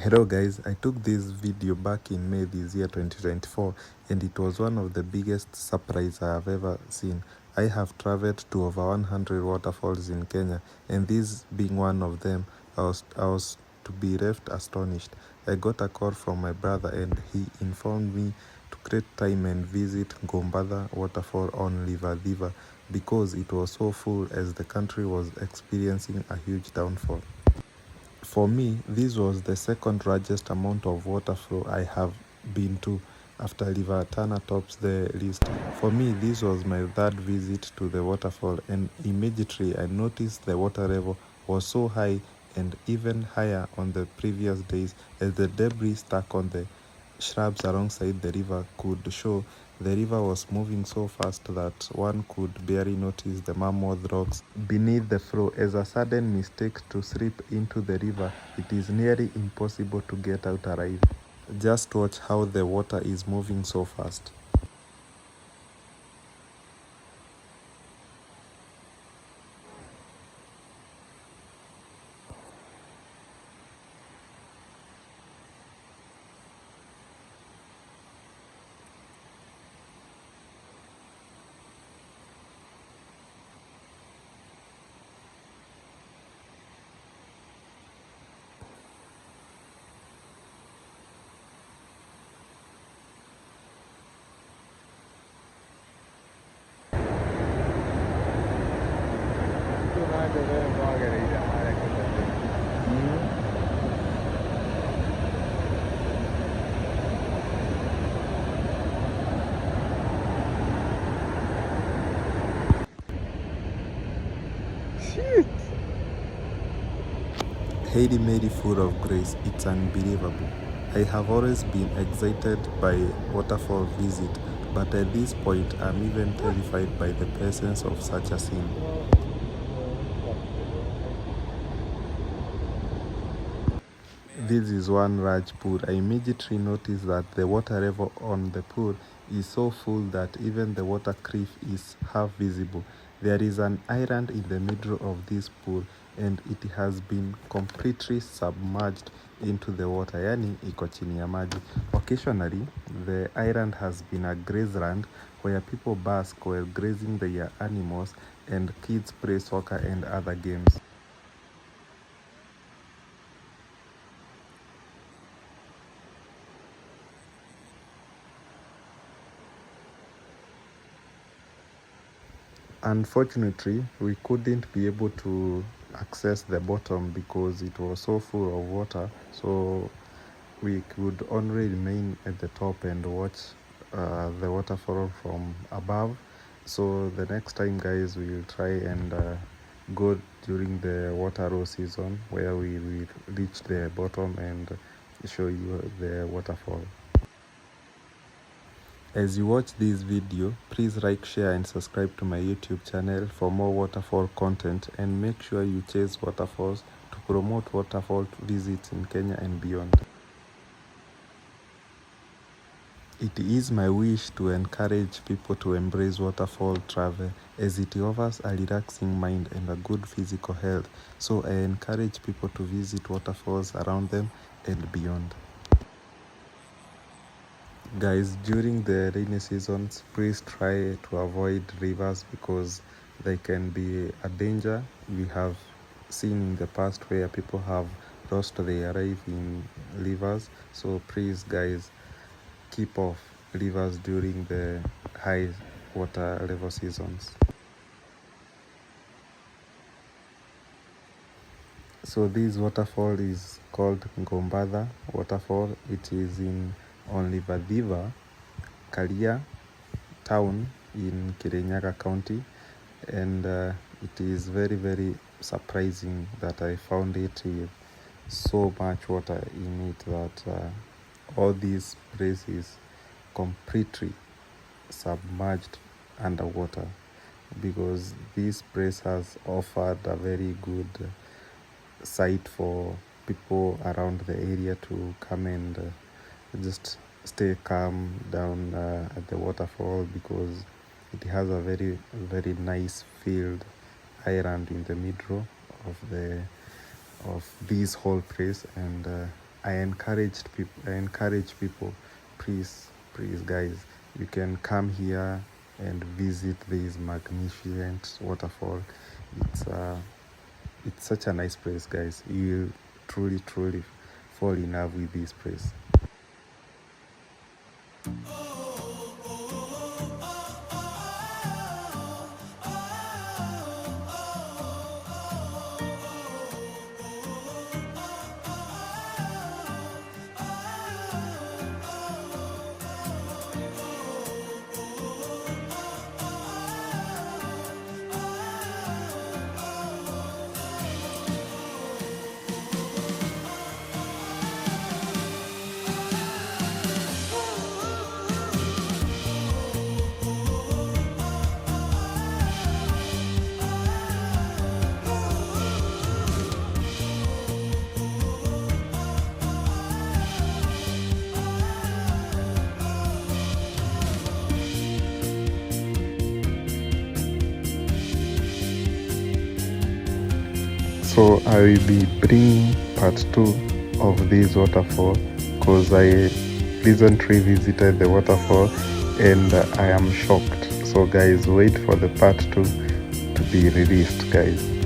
Hello guys, I took this video back in May this year 2024 and it was one of the biggest surprises I have ever seen. I have traveled to over 100 waterfalls in Kenya and this being one of them, I was to be left astonished. I got a call from my brother and he informed me to create time and visit Gombada waterfall on River Thiba because it was so full as the country was experiencing a huge downfall. For me, this was the second largest amount of water flow I have been to after River Tana tops the list. For me, this was my third visit to the waterfall and immediately I noticed the water level was so high and even higher on the previous days as the debris stuck on the shrubs alongside the river could show. The river was moving so fast that one could barely notice the mammoth rocks beneath the flow. As a sudden mistake to slip into the river, it is nearly impossible to get out alive. Just watch how the water is moving so fast. Hail Mary, full of grace, it's unbelievable. I have always been excited by waterfall visit, but at this point I'm even terrified by the presence of such a scene. This is one large pool. I immediately noticed that the water level on the pool is so full that even the water cliff is half visible. There is an island in the middle of this pool and it has been completely submerged into the water, yani iko chini ya maji. Occasionally, the island has been a grazeland where people bask while grazing their animals and kids play soccer and other games. Unfortunately, we couldn't be able to access the bottom because it was so full of water, so we could only remain at the top and watch the waterfall from above. So the next time, guys, we will try and go during the water row season where we will reach the bottom and show you the waterfall. As you watch this video, please like, share and subscribe to my YouTube channel for more waterfall content, and make sure you chase waterfalls to promote waterfall visits in Kenya and beyond. It is my wish to encourage people to embrace waterfall travel as it offers a relaxing mind and a good physical health. So I encourage people to visit waterfalls around them and beyond. Guys, during the rainy seasons, please try to avoid rivers because they can be a danger. We have seen in the past where people have lost their life in rivers. So please, guys, keep off rivers during the high water level seasons. So this waterfall is called Gombada waterfall. It is on River Thiba, Karia town in Kirinyaga County, and it is very surprising that I found it with so much water in it that all these places completely submerged underwater, because this place has offered a very good site for people around the area to come and just stay calm down at the waterfall, because it has a very nice field island in the middle of this whole place, and I encourage people, please guys, you can come here and visit this magnificent waterfall. It's such a nice place, guys. You truly fall in love with this place. So I will be bringing part 2 of this waterfall, because I recently visited the waterfall and I am shocked. So guys, wait for the part 2 to be released, guys.